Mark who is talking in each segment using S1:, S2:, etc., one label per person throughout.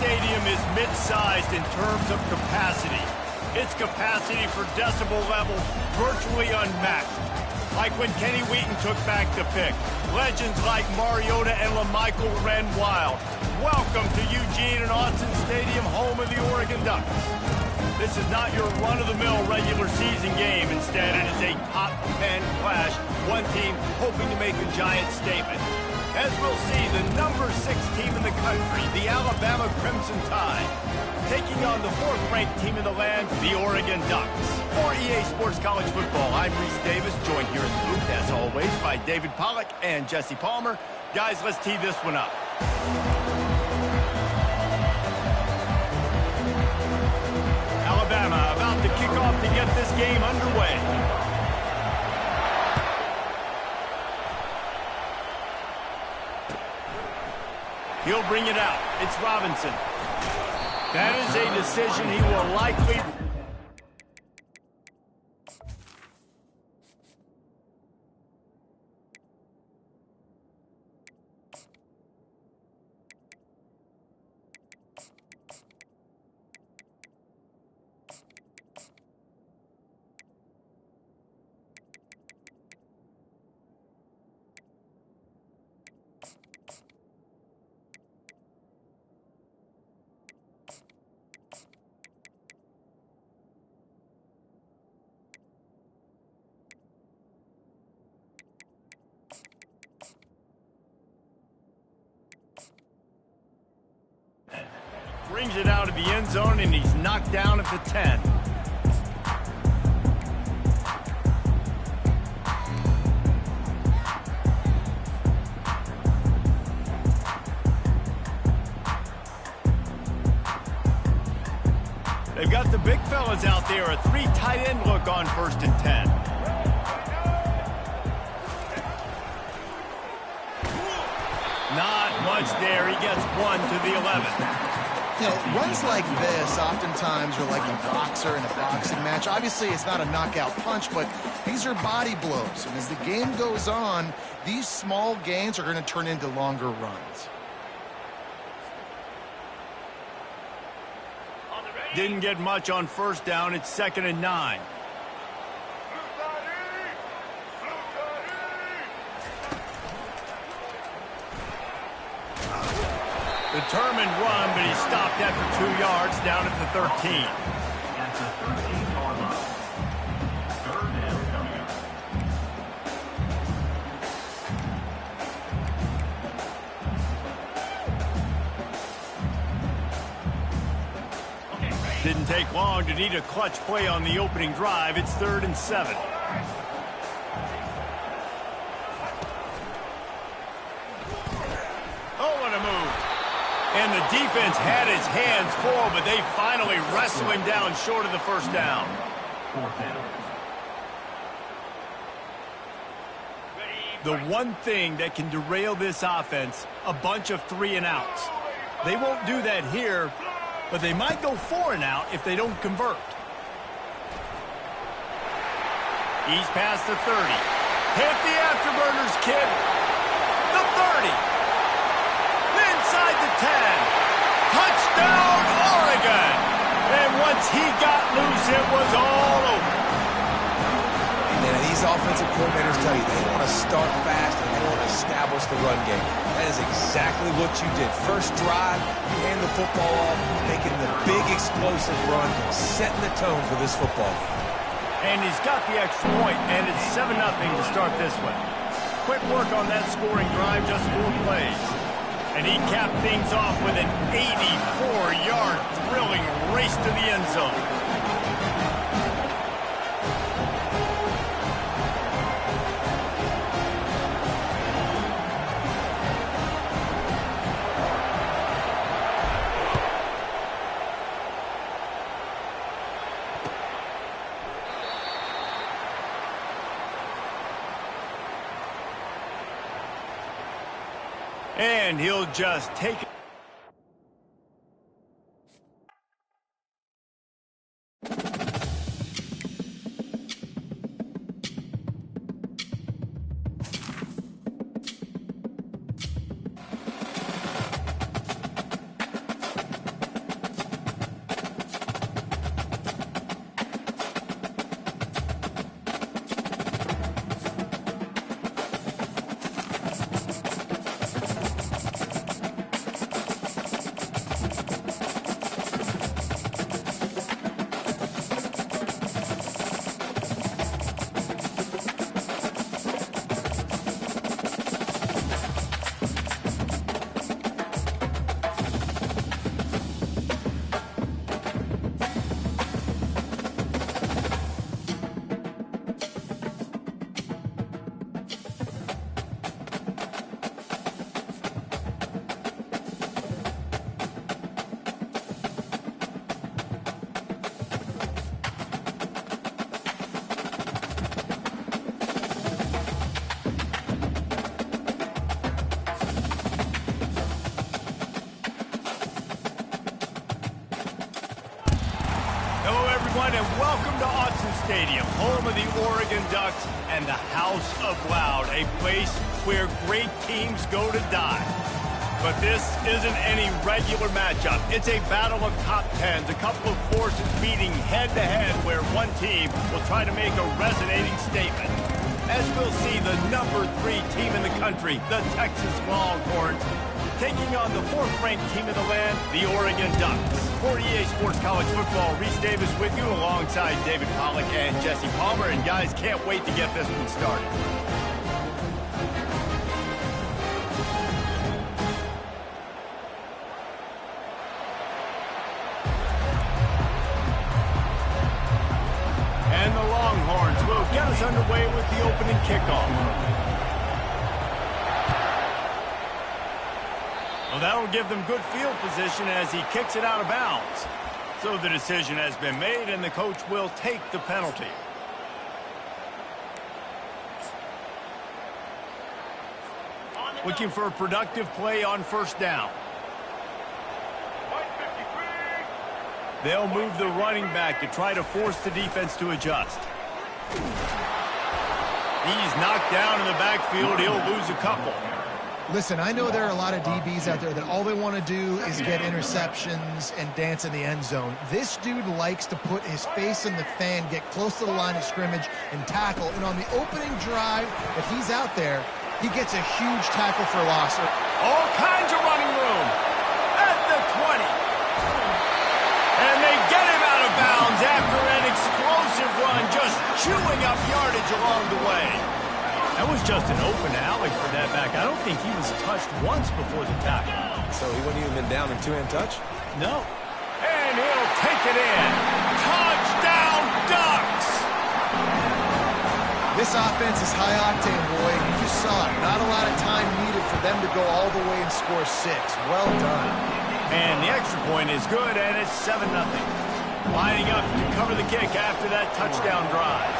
S1: Stadium is mid-sized in terms of capacity. Its capacity for decibel level virtually unmatched. Like when Kenny Wheaton took back the pick. Legends like Mariota and LaMichael ran wild. Welcome to Eugene and Autzen Stadium, home of the Oregon Ducks. This is not your run-of-the-mill regular season game. Instead, it is a top 10 clash. One team hoping to make a giant statement. As we'll see, the number 6 team in the country, the Alabama Crimson Tide, taking on the 4th-ranked team in the land, the Oregon Ducks. For EA Sports College Football, I'm Reese Davis, joined here in the booth, as always, by David Pollack and Jesse Palmer. Guys, let's tee this one up. Alabama about to kick off to get this game underway. He'll bring it out. It's Robinson. That is a decision he will likely... Brings it out of the end zone, and he's knocked down at the 10. They've got the big fellas out there, a 3 tight end look on 1st and 10. Not much there. He gets 1 to the 11.
S2: You know, runs like this oftentimes are like a boxer in a boxing match. Obviously, it's not a knockout punch, but these are body blows. And as the game goes on, these small gains are going to turn into longer runs.
S1: Didn't get much on 1st down. It's 2nd and 9. Determined run, but he stopped after 2 yards down at the 13.
S3: At the 13-yard line. 3rd down coming up.
S1: Didn't take long to need a clutch play on the opening drive. It's 3rd and 7. Oh, what a move. And the defense had his hands full, but they finally wrestle him down short of the 1st down.
S3: 4th down.
S1: The one thing that can derail this offense, a bunch of 3 and outs. They won't do that here, but they might go 4 and out if they don't convert. He's past the 30. Hit the afterburners, kid. The 30. Inside the 10. Touchdown, Oregon. And once he got loose, it was all over.
S2: And he
S4: these offensive coordinators tell you they want to start fast and they want to establish the run game. That is exactly what you did. First drive, you hand the football off, making the big explosive run, setting the tone for this football game.
S1: And he's got the extra point, and it's 7-0 to start this one. Quick work on that scoring drive, just 4 plays. And he capped things off with an 84-yard thrilling race to the end zone. And he'll just take it. And welcome to Autzen Stadium, home of the Oregon Ducks and the House of Loud, a place where great teams go to die. But this isn't any regular matchup. It's a battle of top tens, a couple of forces meeting head-to-head where one team will try to make a resonating statement. As we'll see, the number 3 team in the country, the Texas Longhorns, taking on the 4th-ranked team in the land, the Oregon Ducks. For EA Sports College Football, Reese Davis with you alongside David Pollack and Jesse Palmer. And guys, can't wait to get this one started. And the Longhorns will get us underway with the opening kickoff. Well, that'll give them good field position as he kicks it out of bounds. So the decision has been made, and the coach will take the penalty. Looking for a productive play on first down. They'll move the running back to try to force the defense to adjust. He's knocked down in the backfield. He'll lose a couple.
S2: Listen, I know there are a lot of DBs out there that all they want to do is get interceptions and dance in the end zone. This dude likes to put his face in the fan, get close to the line of scrimmage, and tackle. And on the opening drive, if he's out there, he gets a huge tackle for loss.
S1: All kinds of running room at the 20. And they get him out of bounds after an explosive run, just chewing up yardage along the way. That was just an open alley for that back. I don't think he was touched once before the tackle.
S4: So he wouldn't even been down in two-hand touch?
S1: No. And he'll take it in. Touchdown, Ducks!
S2: This offense is high octane, boy. You just saw it. Not a lot of time needed for them to go all the way and score 6. Well done.
S1: And the extra point is good, and it's 7-0. Lining up to cover the kick after that touchdown drive.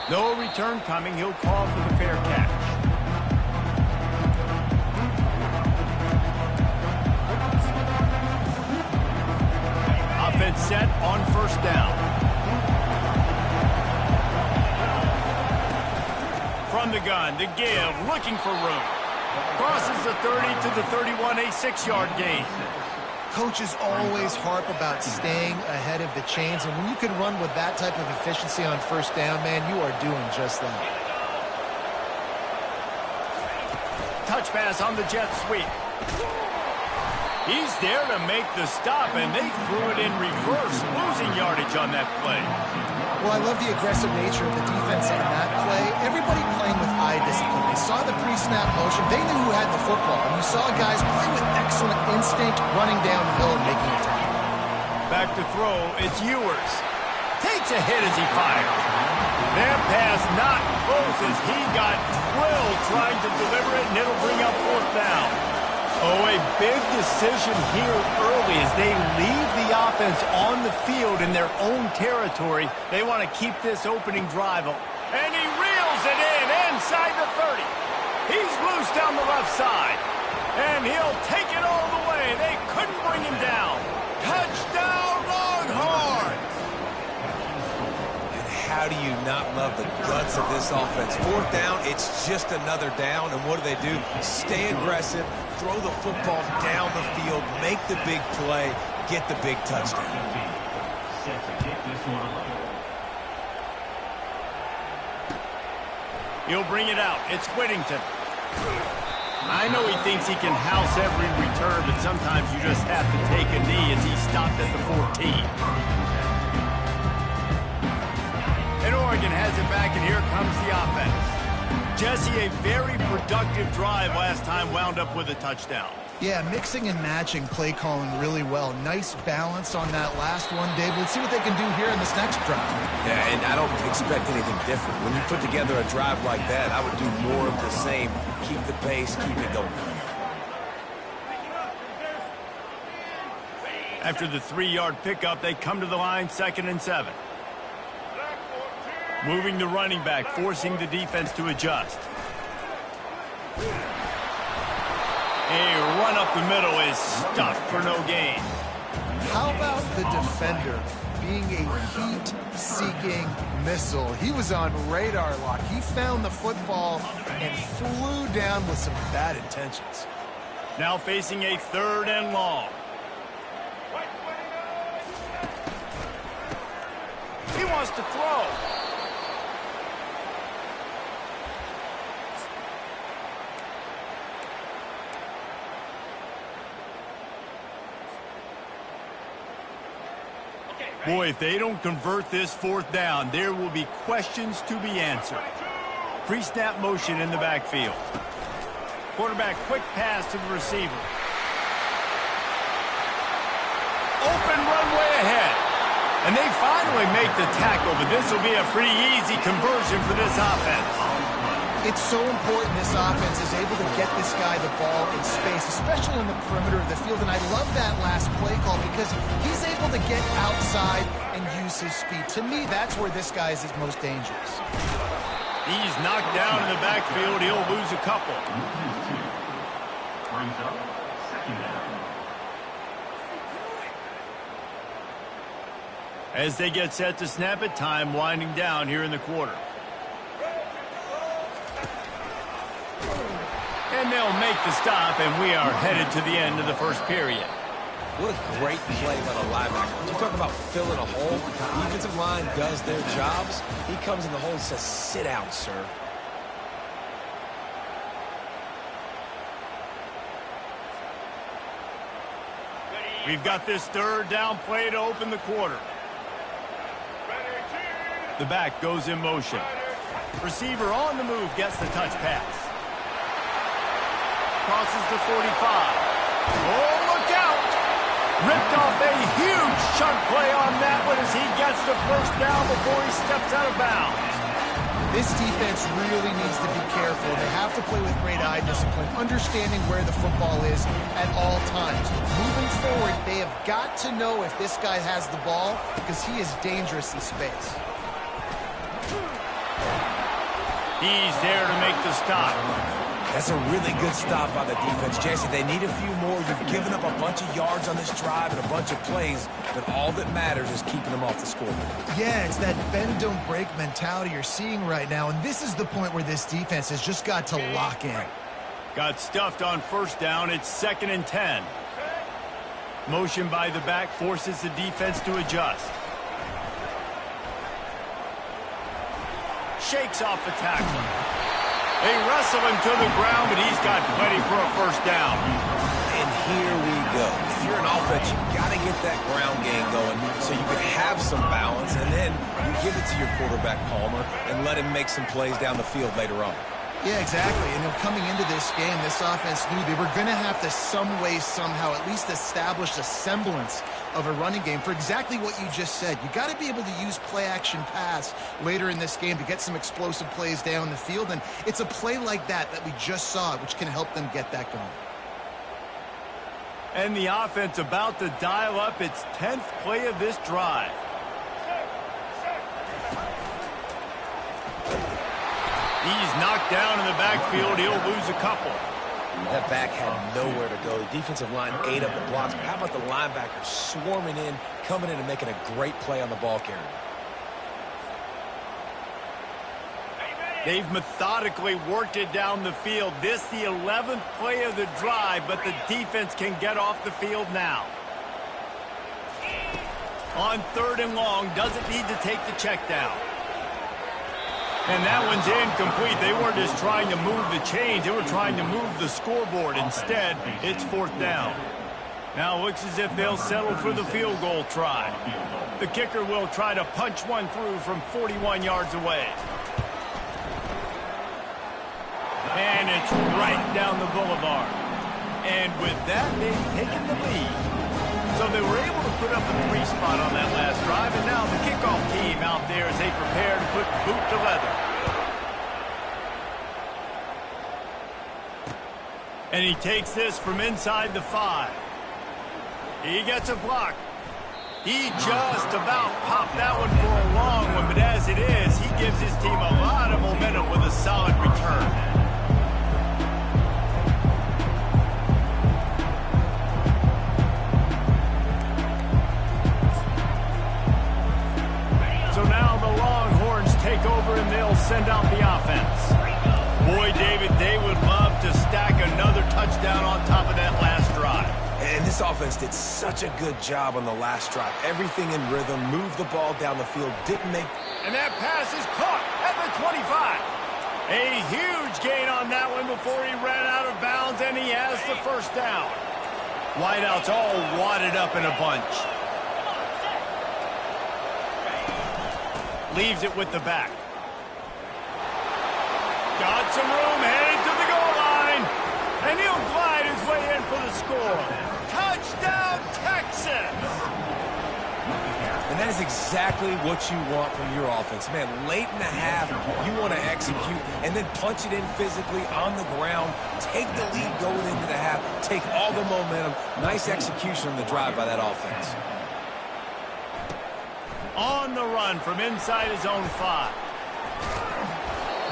S1: No return coming. He'll call for the fair catch. Offense set on first down. From the gun, the give, looking for room. Crosses the 30 to the 31, a 6-yard gain.
S2: Coaches always harp about staying ahead of the chains, and when you can run with that type of efficiency on first down, man, you are doing just that.
S1: Touch pass on the jet sweep. He's there to make the stop, and they threw it in reverse, losing yardage on that play.
S2: Well, I love the aggressive nature of the defense on that play. Everybody playing with eye discipline. They saw the pre-snap motion. They knew who had the football. And you saw guys play with excellent instinct, running downhill and making a tackle.
S1: Back to throw, it's Ewers. Takes a hit as he fires. That pass not close as he got drilled trying to deliver it, and it'll bring up fourth down. Oh, a big decision here early as they leave the offense on the field in their own territory. They want to keep this opening drive. And he reels it in inside the 30. He's loose down the left side. And he'll take it all the way. They couldn't bring him down. Touchdown, Longhorns!
S4: How do you not love the guts of this offense? Fourth down, it's just another down, and what do? Stay aggressive, throw the football down the field, make the big play, get the big touchdown.
S3: Set to kick this one away.
S1: He'll bring it out. It's Whittington. I know he thinks he can house every return, but sometimes you just have to take a knee as he stopped at the 14. And Oregon has it back, and here comes the offense. Jesse, a very productive drive last time, wound up with a touchdown.
S2: Yeah, mixing and matching play calling really well. Nice balance on that last one, Dave. Let's see what they can do here in this next drive.
S4: Yeah, and I don't expect anything different. When you put together a drive like that, I would do more of the same. Keep the pace, keep it going.
S1: After the 3-yard pickup, they come to the line, 2nd and 7. Moving the running back, forcing the defense to adjust. A run up the middle is stuffed for no gain.
S2: How about the defender being a heat-seeking missile? He was on radar lock. He found the football and flew down with some bad intentions.
S1: Now facing a 3rd and long. He wants to throw. Boy, if they don't convert this 4th down, there will be questions to be answered. Pre-snap motion in the backfield. Quarterback quick pass to the receiver. Open runway ahead. And they finally make the tackle, but this will be a pretty easy conversion for this offense.
S2: It's so important this offense is able to get this guy the ball in space, especially on the perimeter of the field. And I love that last play call because he's able to get outside and use his speed. To me, that's where this guy is his most dangerous.
S1: He's knocked down in the backfield. He'll lose a couple.
S3: Brings up 2nd down.
S1: As they get set to snap it, time winding down here in the quarter. And they'll make the stop, and we are headed to the end of the first period.
S4: What a great play by the linebacker. You talk about filling a hole. The defensive line does their jobs. He comes in the hole and says, sit down, sir.
S1: We've got this 3rd down play to open the quarter. The back goes in motion. Receiver on the move gets the touch pass. Crosses the 45. Oh, look out! Ripped off a huge chunk play on that one as he gets the 1st down before he steps out of bounds.
S2: This defense really needs to be careful. They have to play with great eye discipline, understanding where the football is at all times. Moving forward, they have got to know if this guy has the ball because he is dangerous in space.
S1: He's there to make the stop.
S4: That's a really good stop by the defense. Jesse, they need a few more. You've given up a bunch of yards on this drive and a bunch of plays, but all that matters is keeping them off the scoreboard.
S2: Yeah, it's that bend, don't break mentality you're seeing right now, and this is the point where this defense has just got to lock in.
S1: Got stuffed on 1st down. It's 2nd and 10. Motion by the back forces the defense to adjust. Shakes off the tackle. They wrestle him to the ground, but he's got plenty for a first down.
S4: And here we go. If you're an offense, you got to get that ground game going so you can have some balance, and then you give it to your quarterback, Palmer, and let him make some plays down the field later on.
S2: Yeah, exactly. And coming into this game, this offense knew they were going to have to some way, somehow, at least establish a semblance of a running game for exactly what you just said. You got to be able to use play-action pass later in this game to get some explosive plays down the field. And it's a play like that we just saw, which can help them get that going.
S1: And the offense about to dial up its 10th play of this drive. He's knocked down in the backfield. He'll lose a couple.
S4: That back had nowhere to go. The defensive line ate up the blocks. But how about the linebackers swarming in, coming in and making a great play on the ball carrier?
S1: They've methodically worked it down the field. This the 11th play of the drive, but the defense can get off the field now. On 3rd and long, doesn't need to take the check down. And that one's incomplete. They weren't just trying to move the chains. They were trying to move the scoreboard. Instead, it's 4th down. Now it looks as if they'll settle for the field goal try. The kicker will try to punch one through from 41 yards away. And it's right down the boulevard. And with that, they've taken the lead. So they were able to put up a 3 spot on that last drive, and now the kickoff team out there as they prepare to put boot to leather. And he takes this from inside the 5. He gets a block. He just about popped that one for a long one, but as it is, he gives his team a lot of momentum with a solid return. Take over and they'll send out the offense. Boy, David, they would love to stack another touchdown on top of that last drive.
S4: And this offense did such a good job on the last drive. Everything in rhythm, moved the ball down the field, didn't make...
S1: And that pass is caught at the 25. A huge gain on that one before he ran out of bounds, and he has the first down. Wideouts all wadded up in a bunch. Leaves it with the back. Got some room, headed to the goal line. And he'll glide his way in for the score. Touchdown, Texas!
S4: And that is exactly what you want from your offense. Man, late in the half, you want to execute and then punch it in physically on the ground. Take the lead going into the half. Take all the momentum. Nice execution on the drive by that offense.
S1: On the run from inside his own 5.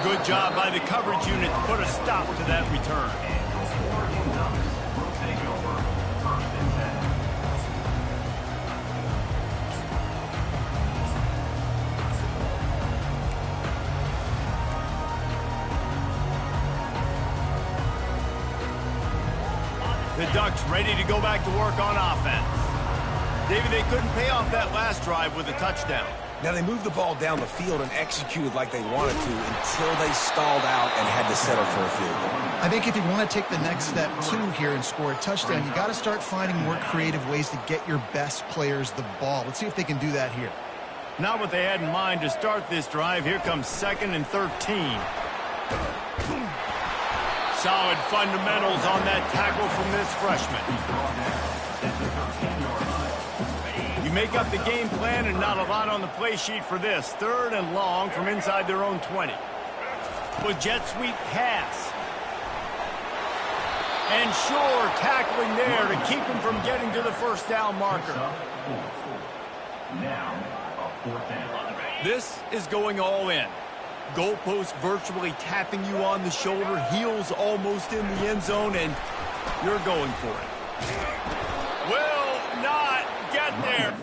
S1: Good job by the coverage unit to put a stop to that return. The Ducks ready to go back to work on offense. David, they couldn't pay off that last drive with a touchdown.
S4: Now, they moved the ball down the field and executed like they wanted to until they stalled out and had to settle for a field goal.
S2: I think if you want to take the next step, too, here and score a touchdown, you got to start finding more creative ways to get your best players the ball. Let's see if they can do that here.
S1: Not what they had in mind to start this drive. Here comes 2nd and 13. Solid fundamentals on that tackle from this freshman. You make up the game plan and not a lot on the play sheet for this. 3rd and long from inside their own 20. With jet sweep pass. And sure, tackling there to keep him from getting to the first down marker.
S3: Now, a 4th down.
S1: This is going all in. Goalpost virtually tapping you on the shoulder, heels almost in the end zone, and you're going for it. Will not get there.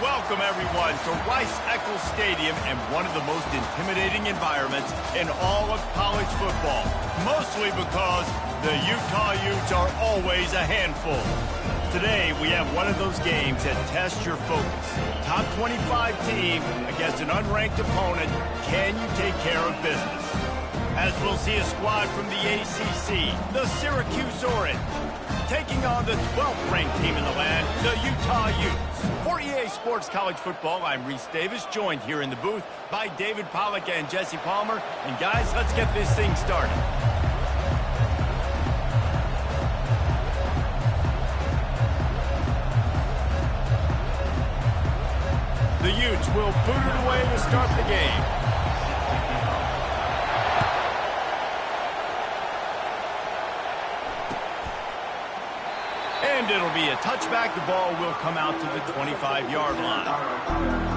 S1: Welcome, everyone, to Rice-Eccles Stadium and one of the most intimidating environments in all of college football, mostly because the Utah Utes are always a handful. Today, we have one of those games that tests your focus. Top 25 team against an unranked opponent. Can you take care of business? As we'll see a squad from the ACC, the Syracuse Orange, taking on the 12th ranked team in the land, the Utah Utes. For EA Sports College Football, I'm Reese Davis, joined here in the booth by David Pollack and Jesse Palmer. And guys, let's get this thing started. The Utes will boot it away to start the game. And it'll be a touchback. The ball will come out to the 25-yard line.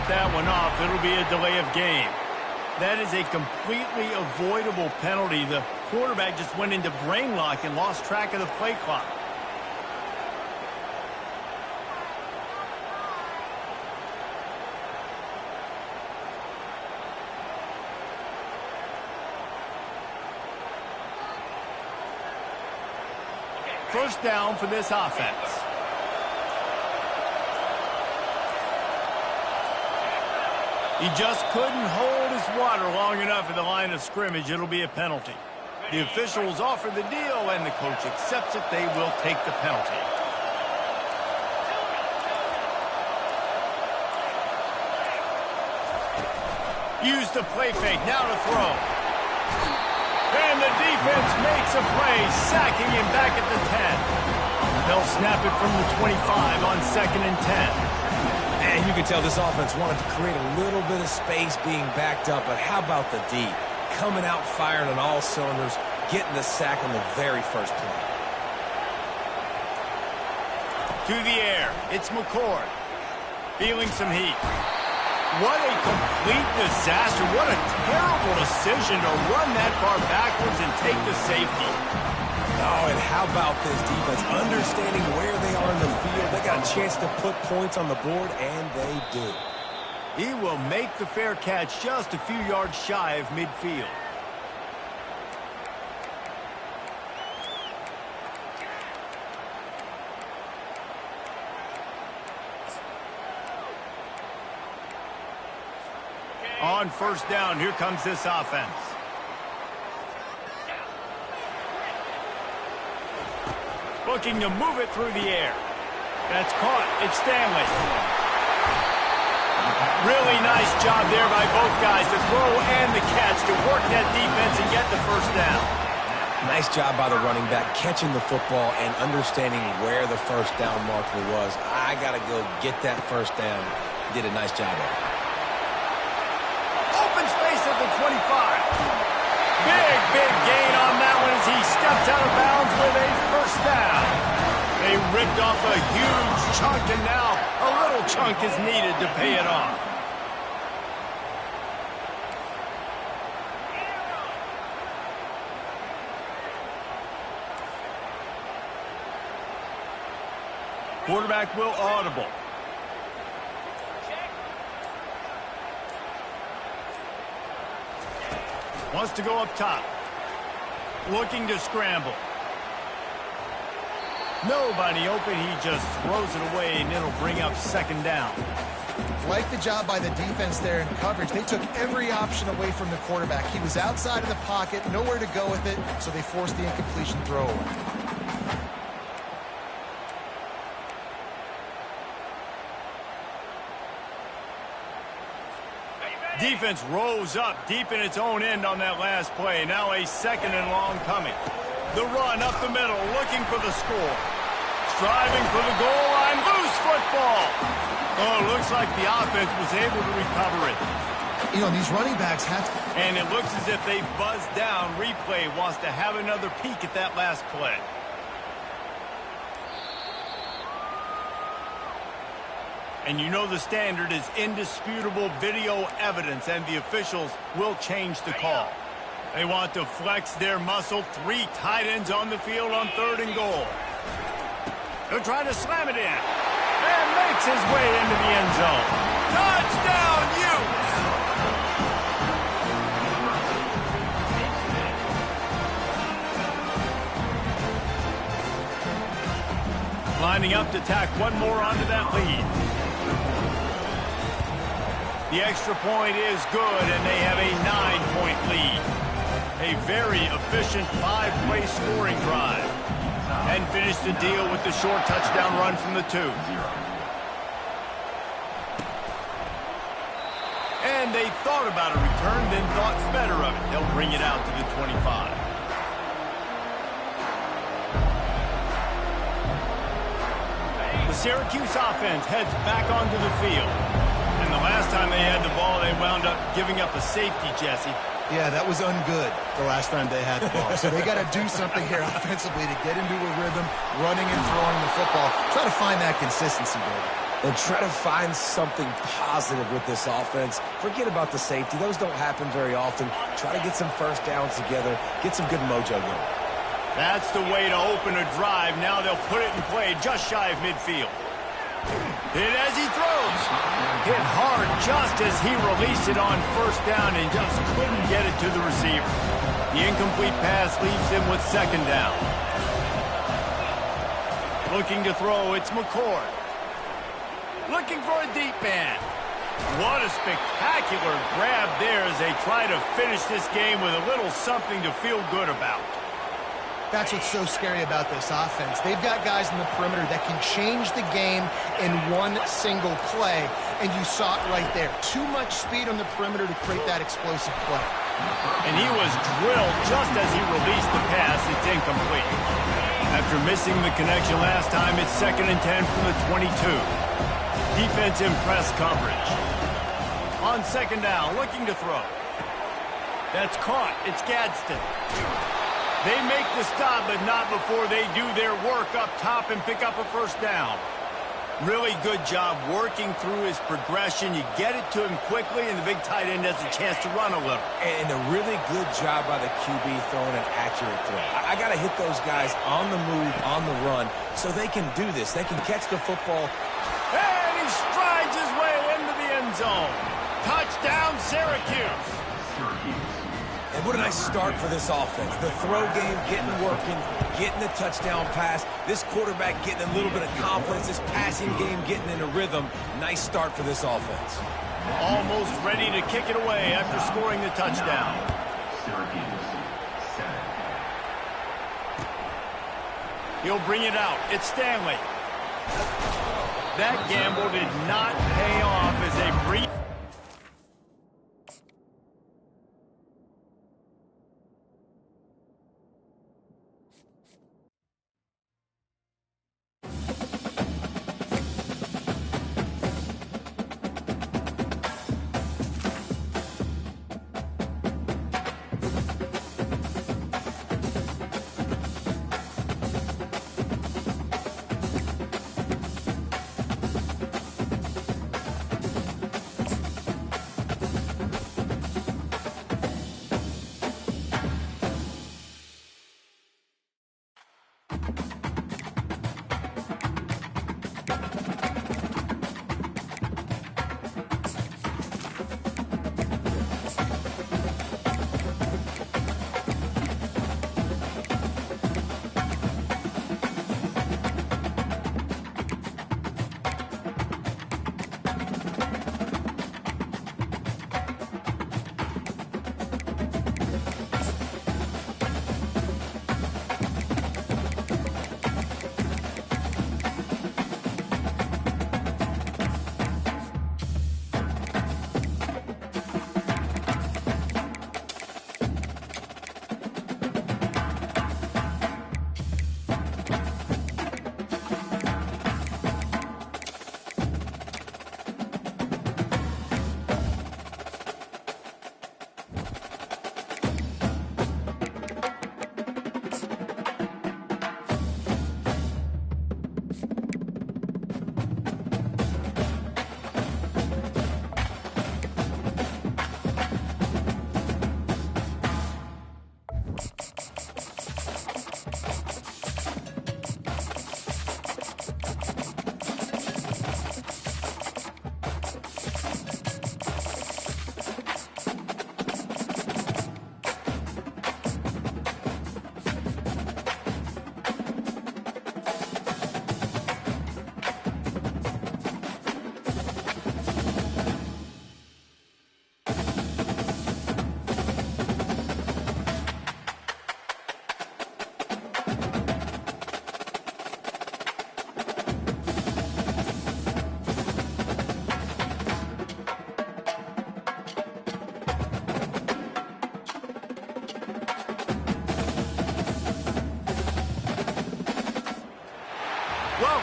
S1: That one off. It'll be a delay of game. That is a completely avoidable penalty. The quarterback just went into brain lock and lost track of the play clock. First down for this offense. He just couldn't hold his water long enough at the line of scrimmage. It'll be a penalty. The officials offer the deal, and the coach accepts it. They will take the penalty. Use the play fake. Now to throw. And the defense makes a play, sacking him back at the 10. They'll snap it from the 25 on 2nd and 10.
S4: And you can tell this offense wanted to create a little bit of space being backed up, but how about the D? Coming out firing on all cylinders, getting the sack on the very first play.
S1: To the air, it's McCord. Feeling some heat. What a complete disaster. What a terrible decision to run that far backwards and take the safety.
S4: Oh, and how about this defense understanding where they are in the field? They got a chance to put points on the board, and they do.
S1: He will make the fair catch just a few yards shy of midfield. On first down, here comes this offense. Looking to move it through the air. That's caught. It's Stanley. Really nice job there by both guys, the throw and the catch, to work that defense and get the first down.
S4: Nice job by the running back, catching the football and understanding where the first down marker was. I got to go get that first down. He did a nice job of it.
S1: Open space at the 25. Big gain on that one as he steps out of bounds with a first down. They ripped off a huge chunk, and now a little chunk is needed to pay it off. Quarterback will audible. Wants to go up top. Looking to scramble. Nobody open. He just throws it away, and it'll bring up second down.
S2: Like the job by the defense there in coverage. They took every option away from the quarterback. He was outside of the pocket, nowhere to go with it, so they forced the incompletion throw away.
S1: Defense rose up deep in its own end on that last play. Now a second and long coming. The run up the middle, looking for the score. Striving for the goal line, loose football. Oh, looks like the offense was able to recover it.
S2: You know, these running backs have to...
S1: And it looks as if they buzzed down. Replay wants to have another peek at that last play. And you know the standard is indisputable video evidence, and the officials will change the call. They want to flex their muscle. 3 tight ends on the field on 3rd and goal. They're trying to slam it in. And makes his way into the end zone. Touchdown, Utes! Lining up to tack one more onto that lead. The extra point is good, and they have a 9-point lead. A very efficient 5-play scoring drive. And finish the deal with the short touchdown run from the 2. And they thought about a return, then thought better of it. They'll bring it out to the 25. The Syracuse offense heads back onto the field. And the last time they had the ball, they wound up giving up a safety, Jesse.
S2: Yeah, that was ungood the last time they had the ball. So they got to do something here offensively to get into a rhythm, running and throwing the football. Try to find that consistency, David.
S4: And try to find something positive with this offense. Forget about the safety. Those don't happen very often. Try to get some first downs together. Get some good mojo going.
S1: That's the way to open a drive. Now they'll put it in play just shy of midfield. Hit as he throws. Hit hard just as he released it on first down and just couldn't get it to the receiver. The incomplete pass leaves him with second down. Looking to throw, it's McCord. Looking for a deep man. What a spectacular grab there as they try to finish this game with a little something to feel good about.
S2: That's what's so scary about this offense. They've got guys in the perimeter that can change the game in one single play, and you saw it right there. Too much speed on the perimeter to create that explosive play.
S1: And he was drilled just as he released the pass. It's incomplete. After missing the connection last time, it's 2nd and 10 from the 22. Defense in press coverage. On second down, looking to throw. That's caught. It's Gadsden. They make the stop, but not before they do their work up top and pick up a first down. Really good job working through his progression. You get it to him quickly, and the big tight end has a chance to run a little.
S4: And a really good job by the QB throwing an accurate throw. I got to hit those guys on the move, on the run, so they can do this. They can catch the football.
S1: And he strides his way into the end zone. Touchdown, Syracuse.
S4: And what a nice start for this offense. The throw game getting working, getting the touchdown pass. This quarterback getting a little bit of confidence. This passing game getting in a rhythm. Nice start for this offense.
S1: Almost ready to kick it away after scoring the touchdown.
S3: Syracuse, 7.
S1: He'll bring it out. It's Stanley. That gamble did not pay off as they breathe.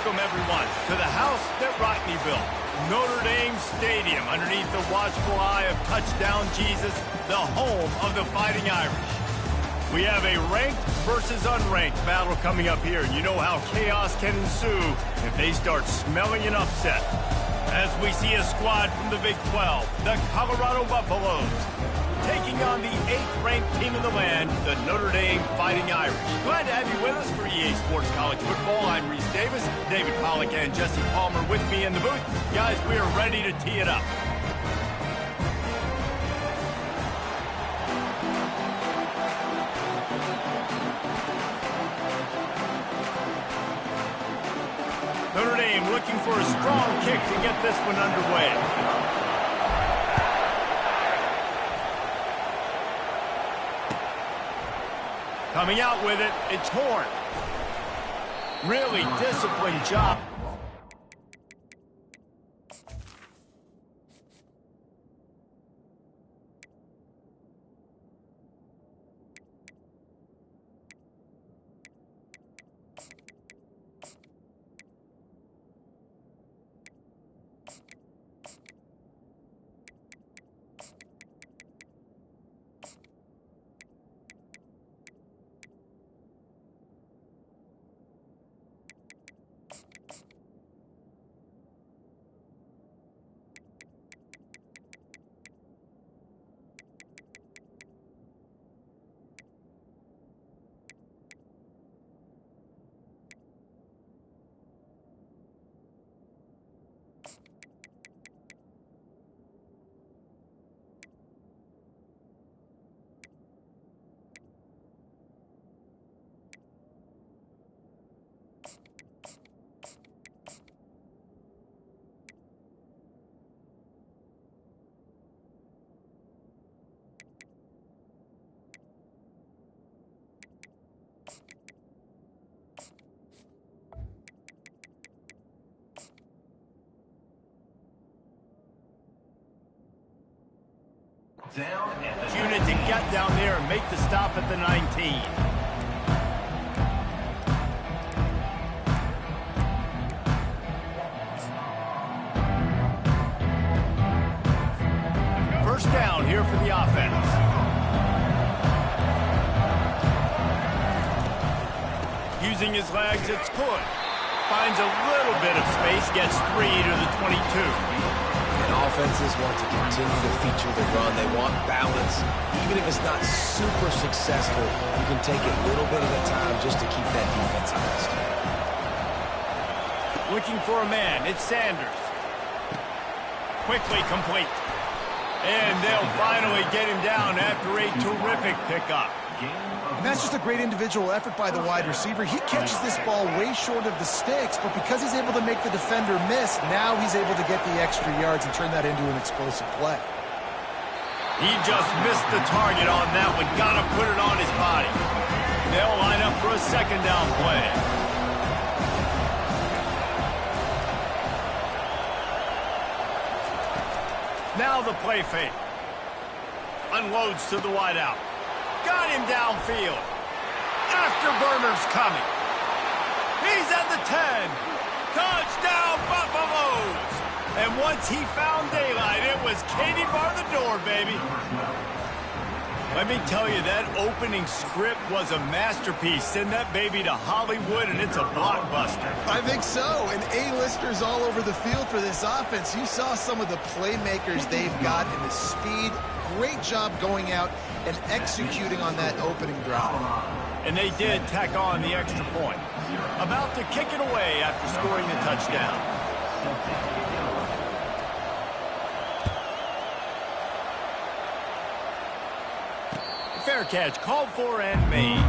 S1: Welcome, everyone, to the house that Rodney built. Notre Dame Stadium, underneath the watchful eye of Touchdown Jesus, the home of the Fighting Irish. We have a ranked versus unranked battle coming up here, and you know how chaos can ensue if they start smelling an upset. As we see a squad from the Big 12, the Colorado Buffaloes, taking on the 8th-ranked team in the land, the Notre Dame Fighting Irish. Glad to have you with us for EA Sports College Football. I'm Reese Davis, David Pollack and Jesse Palmer with me in the booth. Guys, we are ready to tee it up. Notre Dame looking for a strong kick to get this one underway. Coming out with it, it's Horn. Really disciplined job. Unit to get down there and make the stop at the 19. First down here for the offense. Using his legs, it's Hood. Finds a little bit of space, gets 3 to the 22.
S4: Offenses want to continue to feature the run. They want balance. Even if it's not super successful, you can take it a little bit at a time just to keep that defense honest.
S1: Looking for a man. It's Sanders. Quickly complete. And they'll finally get him down after a terrific pickup.
S2: And that's just a great individual effort by the wide receiver. He catches this ball way short of the sticks, but because he's able to make the defender miss, now he's able to get the extra yards and turn that into an explosive play.
S1: He just missed the target on that one. Got to put it on his body. They'll line up for a second down play. Now the play fake. Unloads to the wideout. Got him downfield. Afterburner's coming. He's at the 10. Touchdown, Buffaloes. And once he found daylight, it was Katie bar the door, baby. Let me tell you, that opening script was a masterpiece. Send that baby to Hollywood, and it's a blockbuster.
S2: I think so, and A-listers all over the field for this offense. You saw some of the playmakers they've got in the speed. Great job going out and executing on that opening drive.
S1: And they did tack on the extra point. About to kick it away after scoring the touchdown. Fair catch called for and made.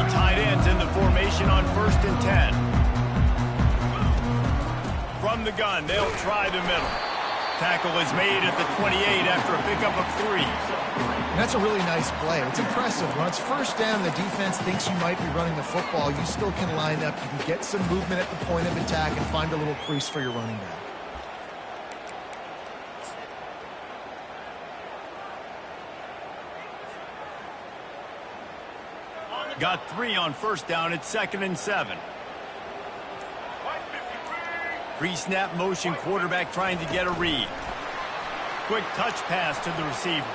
S1: Tight end. from the gun. They'll try the middle. Tackle is made at the 28 after a pickup of 3.
S2: And that's a really nice play. It's impressive. When it's first down, the defense thinks you might be running the football. You still can line up. You can get some movement at the point of attack and find a little crease for your running back.
S1: Got 3 on first down. It's 2nd and 7. Pre-snap motion, quarterback trying to get a read. Quick touch pass to the receiver.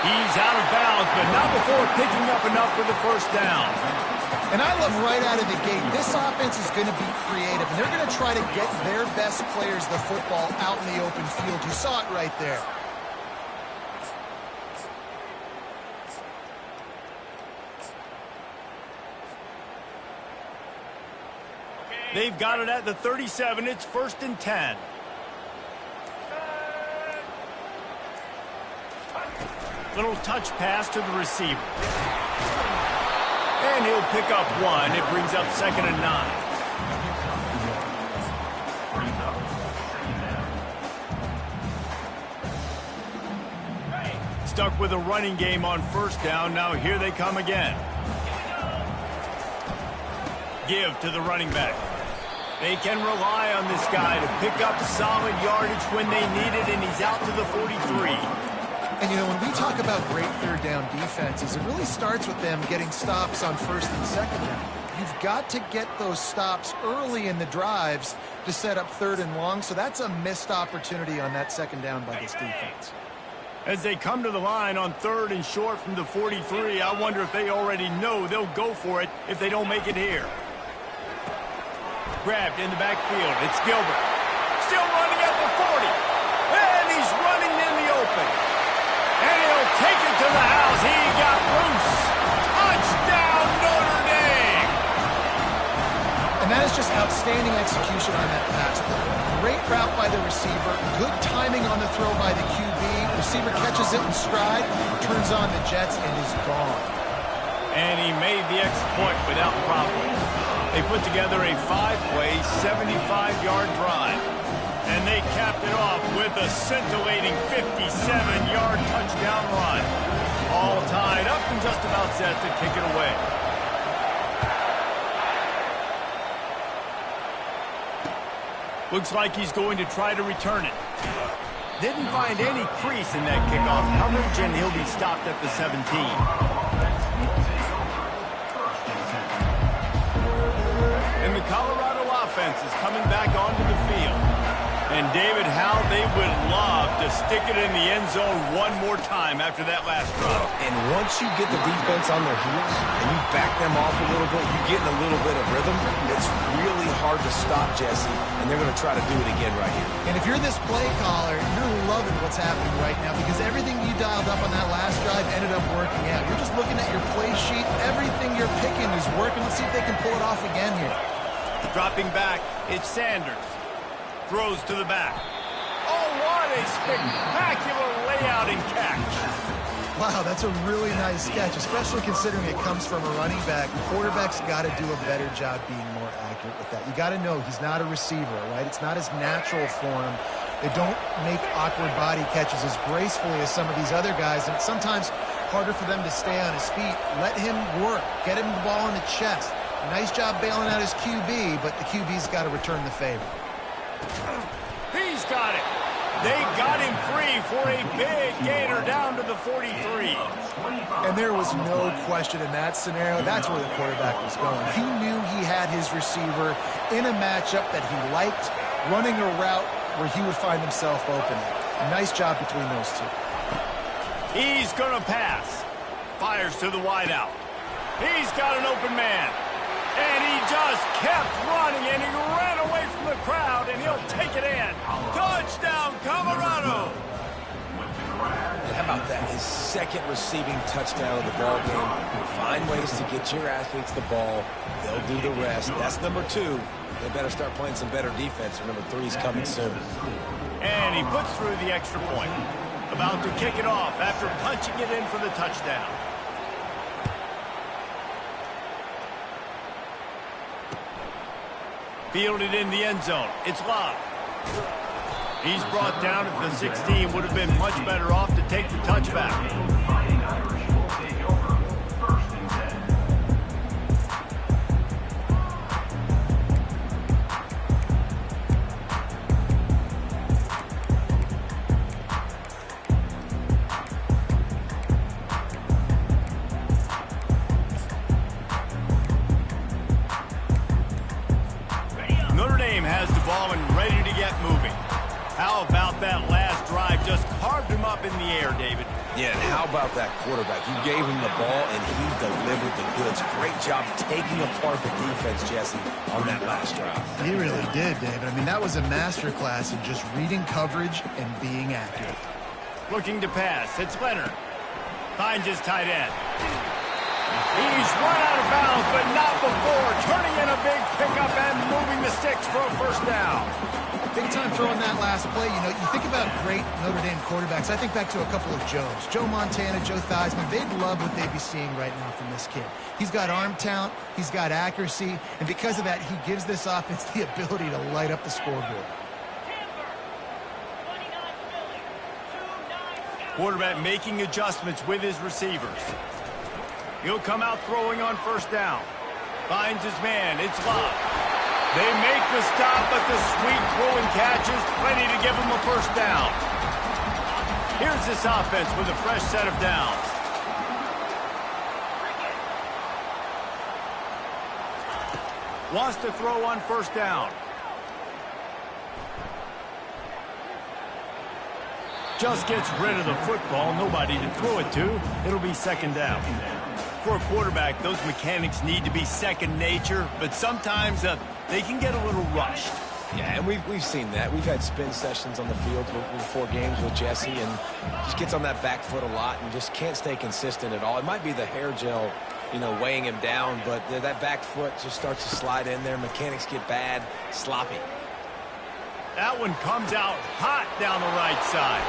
S1: He's out of bounds, but not before picking up enough for the first down.
S2: And I love right out of the gate, this offense is going to be creative, and they're going to try to get their best players the football out in the open field. You saw it right there.
S1: They've got it at the 37. It's 1st and 10. Little touch pass to the receiver. And he'll pick up 1. It brings up 2nd and 9. Stuck with a running game on first down. Now here they come again. Give to the running back. They can rely on this guy to pick up solid yardage when they need it, and he's out to the 43.
S2: And, you know, when we talk about great third down defenses, it really starts with them getting stops on first and second down. You've got to get those stops early in the drives to set up 3rd and long, so that's a missed opportunity on that second down by this defense.
S1: As they come to the line on 3rd and short from the 43, I wonder if they already know they'll go for it if they don't make it here. Grabbed in the backfield. It's Gilbert. Still running at the 40. And he's running in the open. And he'll take it to the house. He got loose. Touchdown, Notre Dame.
S2: And that is just outstanding execution on that pass play. Great route by the receiver. Good timing on the throw by the QB. Receiver catches it in stride, turns on the jets, and is gone.
S1: And he made the extra point without problem. They put together a 5-play, 75-yard drive. And they capped it off with a scintillating 57-yard touchdown run. All tied up and just about set to kick it away. Looks like he's going to try to return it. Didn't find any crease in that kickoff coverage, and he'll be stopped at the 17. And the Colorado offense is coming back onto the field. And David, how they would love to stick it in the end zone one more time after that last drive.
S4: And once you get the defense on their heels and you back them off a little bit, you get in a little bit of rhythm, it's really hard to stop, Jesse, and they're going to try to do it again right here.
S2: And if you're this play caller, you're loving what's happening right now because everything you dialed up on that last drive ended up working out. You're just looking at your play sheet. Everything you're picking is working. Let's see if they can pull it off again here.
S1: Dropping back, it's Sanders. Throws to the back. Oh, what a spectacular layout and catch.
S2: Wow, that's a really nice catch, especially considering it comes from a running back. The quarterback's got to do a better job being more accurate with that. You got to know he's not a receiver, right? It's not as natural for him. They don't make awkward body catches as gracefully as some of these other guys, and it's sometimes harder for them to stay on his feet. Let him work. Get him the ball in the chest. Nice job bailing out his QB, but the QB's got to return the favor.
S1: He's got it. They got him free for a big gainer down to the 43.
S2: And there was no question in that scenario. That's where the quarterback was going. He knew he had his receiver in a matchup that he liked, running a route where he would find himself open. Nice job between those two.
S1: He's going to pass. Fires to the wideout. He's got an open man. And he just kept running, and he ran away from the crowd, and he'll take it in. Touchdown, Colorado!
S4: And how about that? His 2nd receiving touchdown of the ball game. Find ways to get your athletes the ball. They'll do the rest. That's number 2. They better start playing some better defense. Number 3 is coming soon.
S1: And he puts through the extra point. About to kick it off after punching it in for the touchdown. Fielded in the end zone. It's Love. He's brought down at the 16. Would have been much better off to take the touchback.
S3: Fighting Irish will take over. 1st and 10.
S1: Notre Dame has the ball and ready to get moving. How about that last drive? Just carved him up in the air, David.
S4: Yeah, and how about that quarterback? You gave him the ball, and he delivered the goods. Great job taking apart the defense, Jesse, on that last drive.
S2: He really did, David. I mean, that was a masterclass in just reading coverage and being accurate.
S1: Looking to pass. It's Leonard. Finds his tight end. He's run out of bounds, but not before. Turning in a big pickup and moving the sticks for a 1st down.
S2: Big time throwing that last play. You know, you think about great Notre Dame quarterbacks. I think back to a couple of Joes. Joe Montana, Joe Theismann. They'd love what they'd be seeing right now from this kid. He's got arm talent. He's got accuracy. And because of that, he gives this offense the ability to light up the scoreboard.
S1: Quarterback making adjustments with his receivers. He'll come out throwing on 1st down. Finds his man. It's Love. They make the stop, but the sweet throw and catch is plenty to give him a 1st down. Here's this offense with a fresh set of downs. Wants to throw on 1st down. Just gets rid of the football. Nobody to throw it to. It'll be 2nd down. For a quarterback, those mechanics need to be second nature, but sometimes they can get a little rushed.
S4: Yeah, and we've seen that. We've had spin sessions on the field before games with Jesse, and just gets on that back foot a lot and just can't stay consistent at all. It might be the hair gel, weighing him down, but that back foot just starts to slide in there. Mechanics get bad, sloppy.
S1: That one comes out hot down the right side.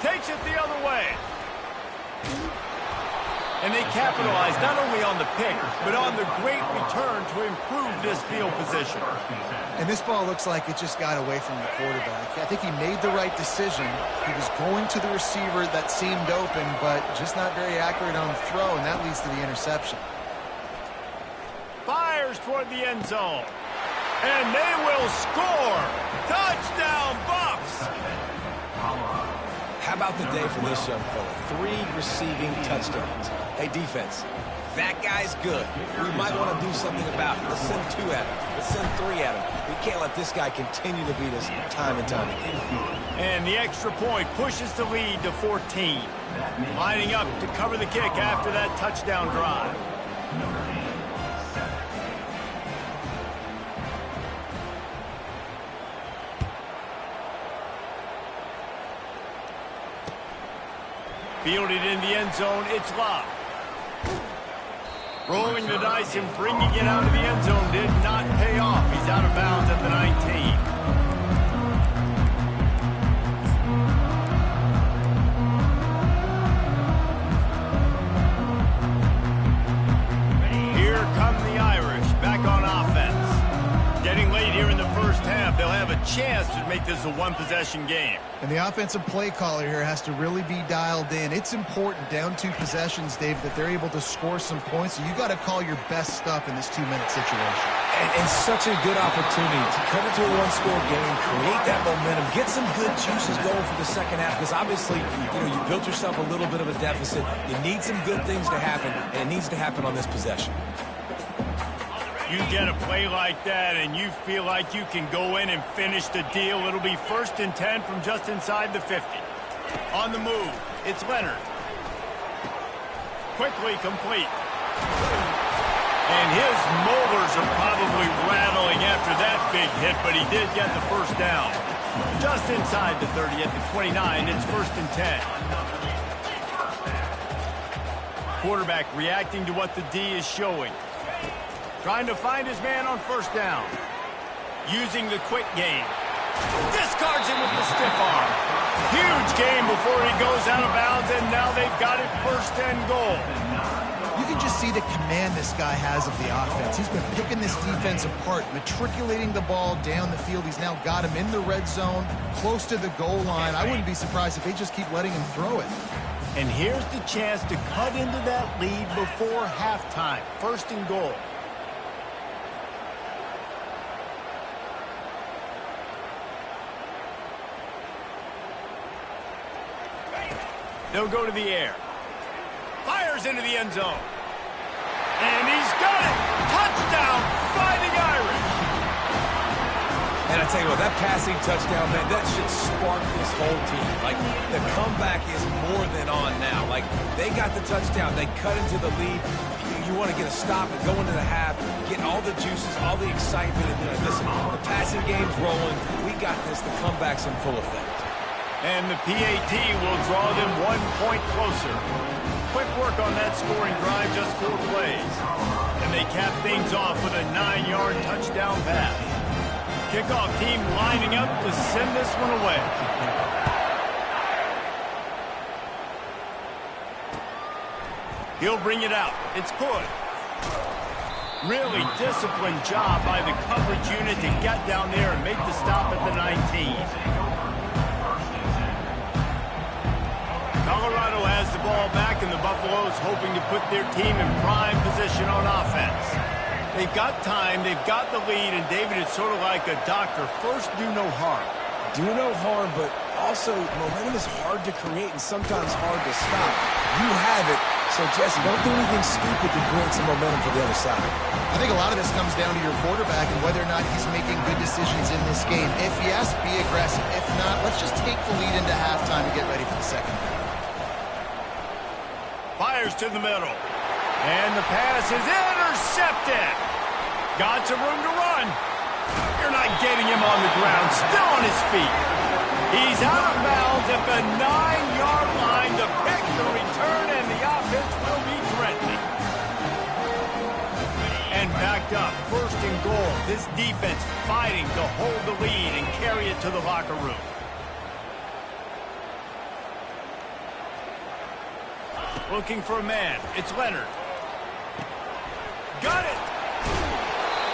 S1: Takes it the other way. And they capitalize not only on the pick, but on the great return to improve this field position.
S2: And this ball looks like it just got away from the quarterback. I think he made the right decision. He was going to the receiver that seemed open, but just not very accurate on the throw, and that leads to the interception.
S1: Fires toward the end zone. And they will score. Touchdown, Buffs!
S4: How about the day for this young fella? 3 receiving touchdowns. Hey, defense, that guy's good. We might want to do something about it. Let's send 2 at him. Let's send 3 at him. We can't let this guy continue to beat us time and time again.
S1: And the extra point pushes the lead to 14. Lining up to cover the kick after that touchdown drive. Fielded in the end zone, it's Love. Rolling the dice and bringing it out of the end zone did not pay off. He's out of bounds at the 19. Here come the Irish, back on offense. Getting late here in the 1st half, they'll have a chance to make this a 1-possession game.
S2: And the offensive play caller here has to really be dialed in. It's important, down 2 possessions, Dave, that they're able to score some points. So you got to call your best stuff in this 2-minute situation.
S4: And such a good opportunity to cut it to a 1-score game, create that momentum, get some good juices going for the 2nd half, because obviously, you built yourself a little bit of a deficit. You need some good things to happen, and it needs to happen on this possession.
S1: You get a play like that and you feel like you can go in and finish the deal. It'll be 1st and 10 from just inside the 50. On the move, it's Leonard. Quickly complete. And his molars are probably rattling after that big hit, but he did get the 1st down. Just inside the 30 at the 29, it's 1st and 10. Quarterback reacting to what the D is showing. Trying to find his man on 1st down. Using the quick game. Discards him with the stiff arm. Huge game before he goes out of bounds, and now they've got it 1st and goal.
S2: You can just see the command this guy has of the offense. He's been picking this defense apart, matriculating the ball down the field. He's now got him in the red zone, close to the goal line. I wouldn't be surprised if they just keep letting him throw it.
S1: And here's the chance to cut into that lead before halftime. First and goal. They'll go to the air. Fires into the end zone. And he's got it! Touchdown, Fighting Irish!
S4: And I tell you what, that passing touchdown, man, that should spark this whole team. Like, the comeback is more than on now. Like, they got the touchdown. They cut into the lead. You want to get a stop and go into the half, get all the juices, all the excitement. And listen, the passing game's rolling. We got this. The comeback's in full effect.
S1: And the PAT will draw them 1 point closer. Quick work on that scoring drive, just 4 plays. And they cap things off with a 9-yard touchdown pass. Kickoff team lining up to send this one away. He'll bring it out. It's good. Really disciplined job by the coverage unit to get down there and make the stop at the 19. Colorado has the ball back, and the Buffaloes hoping to put their team in prime position on offense. They've got time, they've got the lead, and David, it's sort of like a doctor. First, do no harm.
S4: Do no harm, but also momentum is hard to create and sometimes hard to stop. You have it, so Jesse, don't do anything stupid to create some momentum for the other side.
S2: I think a lot of this comes down to your quarterback and whether or not he's making good decisions in this game. If yes, be aggressive. If not, let's just take the lead into halftime and get ready for the second half.
S1: Fires to the middle. And the pass is intercepted. Got some room to run. You're not getting him on the ground. Still on his feet. He's out of bounds at the 9-yard line. The pick, the return, and the offense will be threatening. And backed up. First and goal. This defense fighting to hold the lead and carry it to the locker room. Looking for a man. It's Leonard. Got it!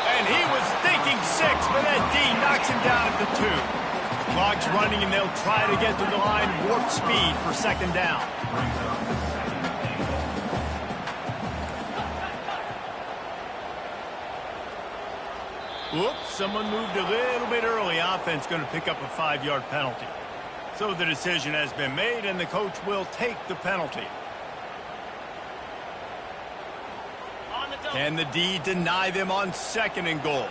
S1: And he was thinking 6, but that D knocks him down at the 2. Clock's running, and they'll try to get to the line warp speed for second down. Whoops, someone moved a little bit early. Offense going to pick up a 5-yard penalty. So the decision has been made, and the coach will take the penalty. Can the D deny them on second and goal?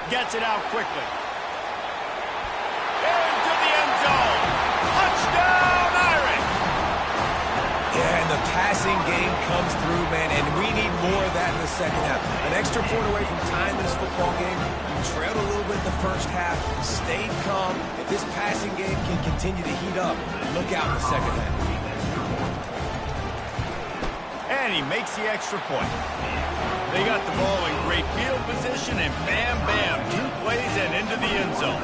S1: Gets it out quickly. Into the end zone. Touchdown, Irish!
S4: Yeah, and the passing game comes through, man, and we need more of that in the second half. An extra point away from tying this football game. You trailed a little bit in the first half, stayed calm. If this passing game can continue to heat up, look out in the second half.
S1: And he makes the extra point. They got the ball in great field position, and bam, bam, 2 plays and into the end zone.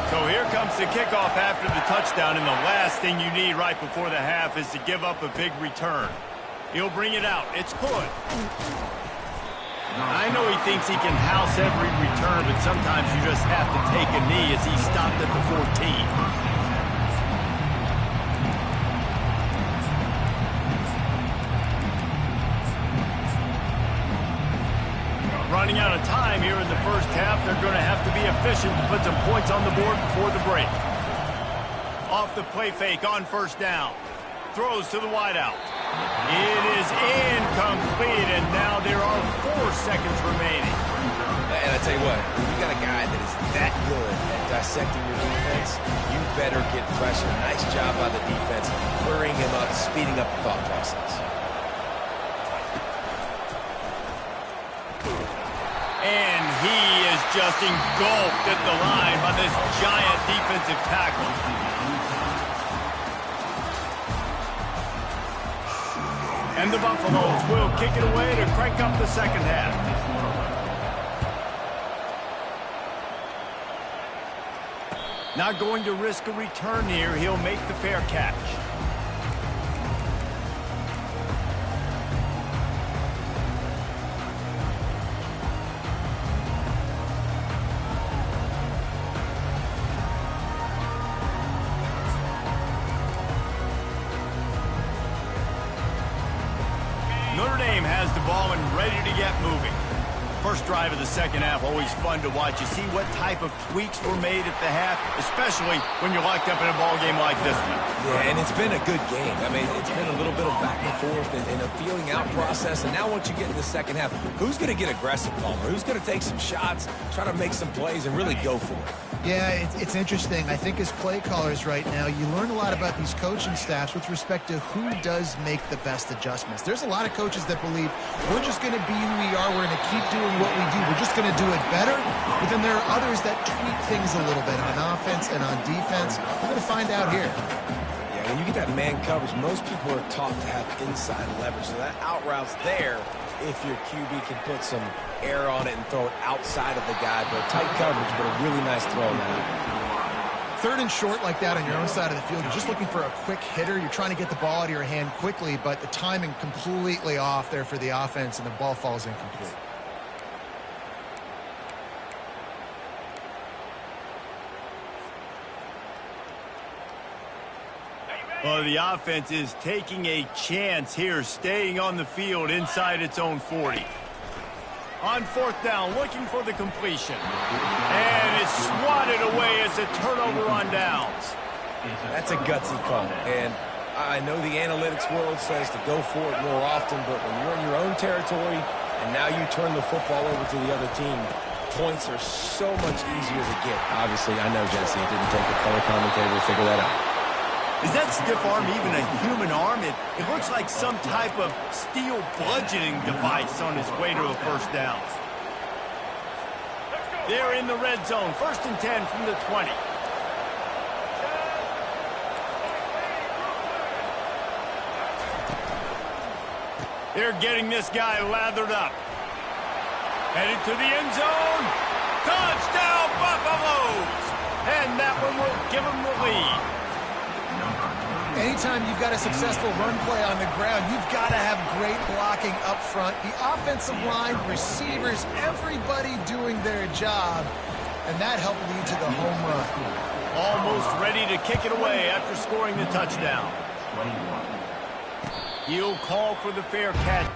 S1: So here comes the kickoff after the touchdown, and the last thing you need right before the half is to give up a big return. He'll bring it out. It's good. I know he thinks he can house every return, but sometimes you just have to take a knee as he stopped at the 14. Running out of time here in the first half. They're going to have to be efficient to put some points on the board before the break. Off the play fake on first down. Throws to the wideout. It is incomplete, and now there are 4 seconds remaining.
S4: And I tell you what, when you got a guy that is that good at dissecting your defense, you better get pressure. Nice job by the defense, hurrying him up, speeding up the thought process.
S1: And he is just engulfed at the line by this giant defensive tackle. And the Buffaloes will kick it away to crank up the second half. Not going to risk a return here. He'll make the fair catch. Notre Dame has the ball and ready to get moving. First drive of the second half, always fun to watch. You see what type of tweaks were made at the half, especially when you're locked up in a ball game like this one.
S4: Yeah, and it's been a good game. I mean, it's been a little bit of back and forth and a feeling out process. And now once you get in the second half, who's going to get aggressive, Palmer? Who's going to take some shots, try to make some plays, and really go for it?
S2: Yeah, it's interesting. I think as play callers right now, you learn a lot about these coaching staffs with respect to who does make the best adjustments. There's a lot of coaches that believe we're just going to be who we are. We're going to keep doing what we do. We're just going to do it better. But then there are others that tweak things a little bit on offense and on defense. We're going to find out here.
S4: Yeah, when you get that man coverage, most people are taught to have inside leverage. So that out route's there if your QB can put some air on it and throw it outside of the guy. But tight coverage, but a really nice throw on that.
S2: Third and short like that on your own side of the field, you're just looking for a quick hitter. You're trying to get the ball out of your hand quickly, but the timing completely off there for the offense, and the ball falls incomplete.
S1: Well, the offense is taking a chance here, staying on the field inside its own 40. On fourth down, looking for the completion. And it's swatted away as a turnover on downs.
S4: That's a gutsy call. And I know the analytics world says to go for it more often, but when you're in your own territory and now you turn the football over to the other team, points are so much easier to get. Obviously, I know, Jesse, it didn't take a color commentator to figure that out.
S1: Is that stiff arm even a human arm? It looks like some type of steel bludgeoning device on his way to a first down. They're in the red zone. 1st and 10 from the 20. They're getting this guy lathered up. Headed to the end zone. Touchdown, Buffaloes! And that one will give them the lead.
S2: Anytime you've got a successful run play on the ground, you've got to have great blocking up front. The offensive line, receivers, everybody doing their job, and that helped lead to the home run.
S1: Almost ready to kick it away after scoring the touchdown. He'll call for the fair catch.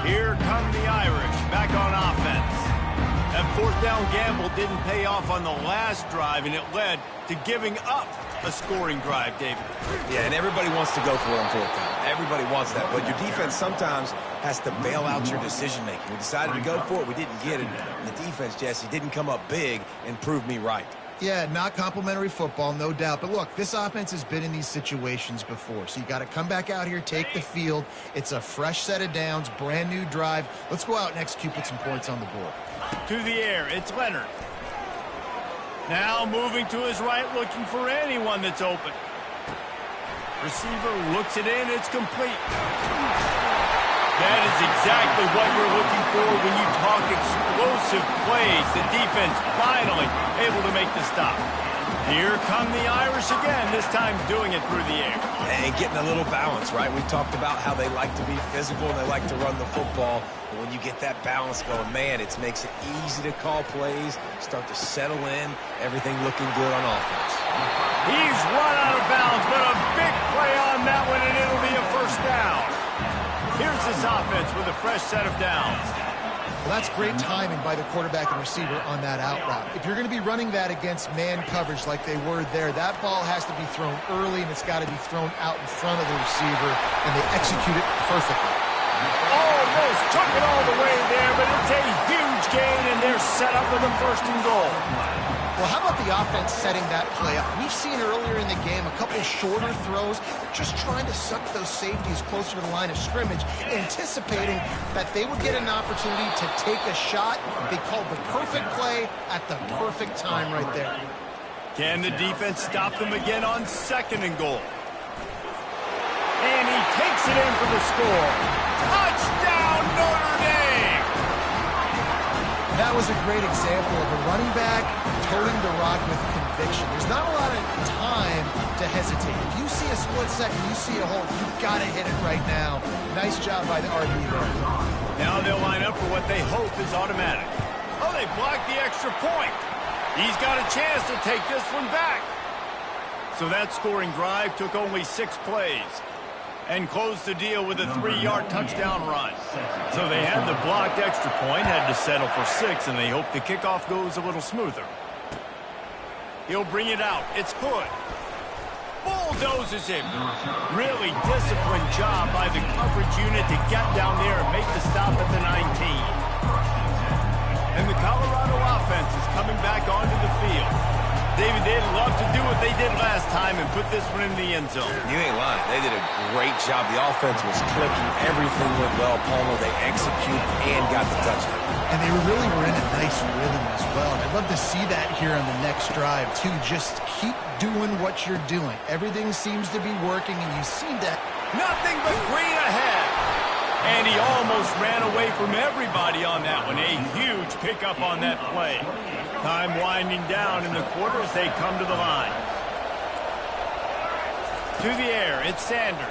S1: Here come the Irish back on offense. That fourth down gamble didn't pay off on the last drive, and it led to giving up a scoring drive, David.
S4: Yeah, and everybody wants to go for it on fourth down. Everybody wants that, but your defense sometimes has to bail out your decision-making. We decided to go for it. We didn't get it. And the defense, Jesse, didn't come up big and prove me right.
S2: Yeah, not complimentary football, no doubt. But look, this offense has been in these situations before. So you got to come back out here, take the field. It's a fresh set of downs, brand new drive. Let's go out and execute, put some points on the board.
S1: To the air, it's Leonard. Now moving to his right, looking for anyone that's open. Receiver looks it in, it's complete. That is exactly what you're looking for when you talk explosive plays. The defense finally able to make the stop. Here come the Irish again, this time doing it through the air.
S4: And getting a little balance, right? We talked about how they like to be physical and they like to run the football. But when you get that balance going, man, it makes it easy to call plays, start to settle in, everything looking good on offense.
S1: He's run out of bounds, but a big play on that one, and it'll be a first down. Here's this offense with a fresh set of downs.
S2: Well, that's great timing by the quarterback and receiver on that out route. If you're going to be running that against man coverage like they were there, that ball has to be thrown early, and it's got to be thrown out in front of the receiver, and they execute it perfectly.
S1: Oh, almost took it all the way there, but it's a huge gain, and they're set up for the 1st and goal.
S2: Well, how about the offense setting that play up? We've seen earlier in the game a couple shorter throws, just trying to suck those safeties closer to the line of scrimmage, anticipating that they would get an opportunity to take a shot. They called the perfect play at the perfect time right there.
S1: Can the defense stop them again on 2nd and goal? And he takes it in for the score. Touchdown, Notre Dame!
S2: That was a great example of a running back toting the rock with conviction. There's not a lot of time to hesitate. If you see a split second, you see a hole, you've got to hit it right now. Nice job by the RB there.
S1: Now they'll line up for what they hope is automatic. Oh, they blocked the extra point. He's got a chance to take this one back. So that scoring drive took only 6 plays and closed the deal with a 3-yard touchdown run. So they had the blocked extra point, had to settle for 6, and they hope the kickoff goes a little smoother. He'll bring it out. It's Hood. Bulldozes him. Really disciplined job by the coverage unit to get down there and make the stop at the 19. And the Colorado offense is coming back onto the field. David, they'd love to do what they did last time and put this one in the end zone.
S4: You ain't lying. They did a great job. The offense was clicking. Everything went well. Palmer, they executed and got the touchdown.
S2: And they really were in a nice rhythm as well. I'd love to see that here on the next drive, too. Just keep doing what you're doing. Everything seems to be working, and you see that.
S1: Nothing but green ahead. And he almost ran away from everybody on that one. A huge pickup on that play. Time winding down in the quarter as they come to the line. To the air, it's Sanders.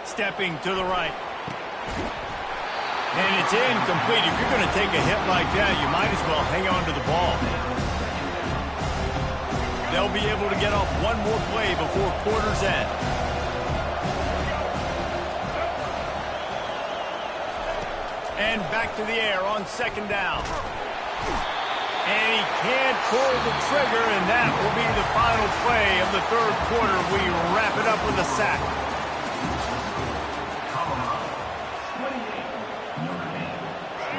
S1: Stepping to the right. And it's incomplete. If you're going to take a hit like that, you might as well hang on to the ball. They'll be able to get off one more play before quarter's end. And back to the air on 2nd down. And he can't pull the trigger, and that will be the final play of the 3rd quarter. We wrap it up with a sack.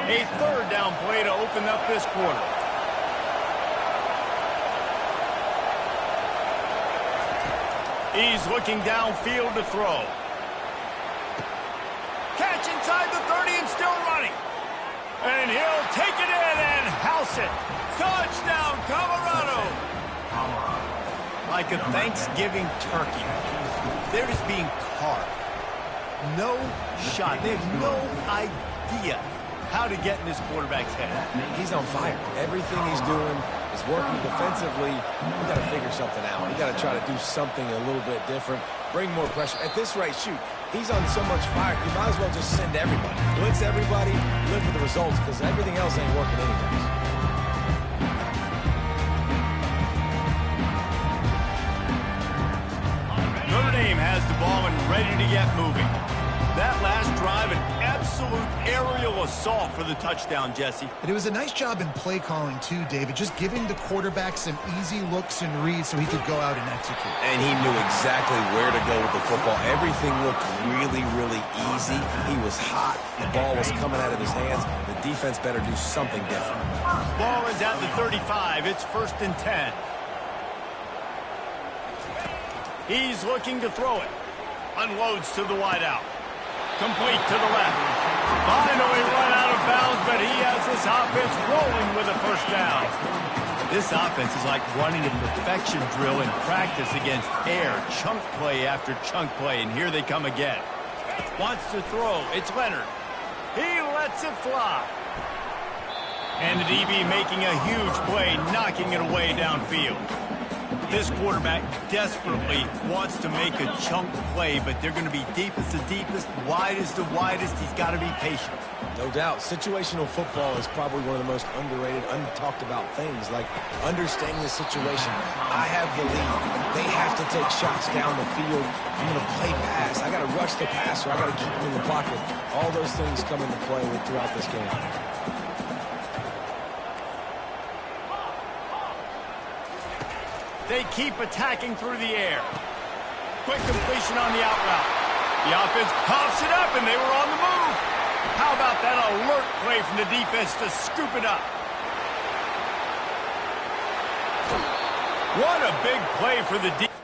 S1: A 3rd down play to open up this quarter. He's looking downfield to throw. Catch inside the 30 and still running. And he'll take it in and house it. Touchdown, Colorado. Like a Thanksgiving turkey. They're just being carved. No shot. They have no idea how to get in this quarterback's head.
S4: He's on fire. Everything he's doing is working defensively. We got to figure something out. We got to try to do something a little bit different. Bring more pressure. At this rate, shoot. He's on so much fire, you might as well just send everybody. Blitz everybody, live for the results, because everything else ain't working anyways.
S1: Notre Dame has the ball and ready to get moving. That last drive, an absolute aerial assault for the touchdown, Jesse.
S2: And it was a nice job in play calling, too, David, just giving the quarterback some easy looks and reads so he could go out and execute.
S4: And he knew exactly where to go with the football. Everything looked really, really easy. He was hot. The ball was coming out of his hands. The defense better do something different.
S1: Ball is at the 35. It's 1st and 10. He's looking to throw it. Unloads to the wideout. Complete to the left. Finally run out of bounds, but he has this offense rolling with a 1st down. This offense is like running a perfection drill in practice against air, chunk play after chunk play, and here they come again. Wants to throw. It's Leonard. He lets it fly. And the DB making a huge play, knocking it away downfield. This quarterback desperately wants to make a chunk play, but they're going to be deepest to deepest, widest to widest. He's got to be patient.
S4: No doubt. Situational football is probably one of the most underrated, untalked about things, like understanding the situation. I have the lead. They have to take shots down the field. I'm going to play pass. I got to rush the passer. I got to keep him in the pocket. All those things come into play throughout this game.
S1: They keep attacking through the air. Quick completion on the out route. The offense coughs it up, and they were on the move. How about that alert play from the defense to scoop it up? What a big play for the defense.